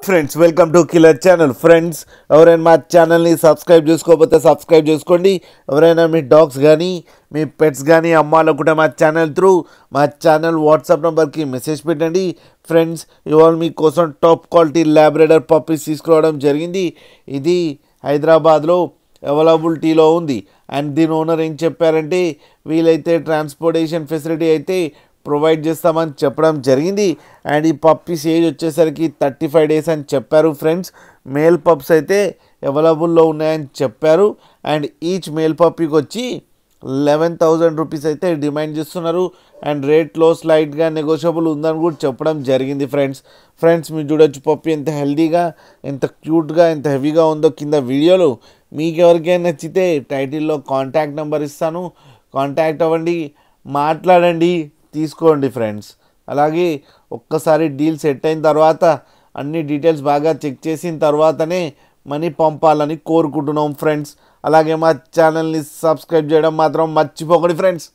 Friends welcome to killer channel. Friends ఎవరైనా మా ఛానల్ని సబ్స్క్రైబ్ చేసుకోకపోతే సబ్స్క్రైబ్ చేసుకోండి. ఎవరైనా మీ డాగ్స్ కానీ మీ పెట్స్ కానీ అమ్మాలనుకుంటే మా ఛానల్ వాట్సాప్ నెంబర్కి మెసేజ్ పెట్టండి. ఫ్రెండ్స్ ఇవాళ మీకోసం టాప్ క్వాలిటీ ల్యాబ్రేడర్ పప్పీస్ తీసుకురావడం జరిగింది. ఇది హైదరాబాద్లో అవైలబిలిటీలో ఉంది. అండ్ దీని ఓనర్ ఏం చెప్పారంటే వీలైతే ట్రాన్స్పోర్టేషన్ ఫెసిలిటీ అయితే ప్రొవైడ్ చేస్తామని చెప్పడం జరిగింది. అండ్ ఈ పప్పీస్ ఏజ్ వచ్చేసరికి 35 డేస్ అని చెప్పారు. ఫ్రెండ్స్ మేల్ పప్స్ అయితే అవైలబుల్లో ఉన్నాయని చెప్పారు. అండ్ ఈచ్ మేల్ పప్పీకి వచ్చి 11,000 రూపీస్ అయితే డిమాండ్ చేస్తున్నారు. అండ్ రేట్లో స్లైట్గా నెగోషియబుల్ ఉందని కూడా చెప్పడం జరిగింది. ఫ్రెండ్స్ మీరు చూడొచ్చు పప్పీ ఎంత హెల్దీగా, ఎంత క్యూట్గా, ఎంత హెవీగా ఉందో కింద వీడియోలో. మీకు ఎవరికైనా నచ్చితే టైటిల్లో కాంటాక్ట్ నెంబర్ ఇస్తాను, కాంటాక్ట్ అవ్వండి, మాట్లాడండి, తీసుకోండి. ఫ్రెండ్స్ అలాగే ఒక్కసారి డీల్ సెట్ అయిన తర్వాత అన్ని డీటెయిల్స్ బాగా చెక్ చేసిన తర్వాతనే మనీ పంపాలని కోరుకుంటున్నాం. ఫ్రెండ్స్ అలాగే మా ఛానల్ని సబ్స్క్రైబ్ చేయడం మాత్రం మర్చిపోకండి. ఫ్రెండ్స్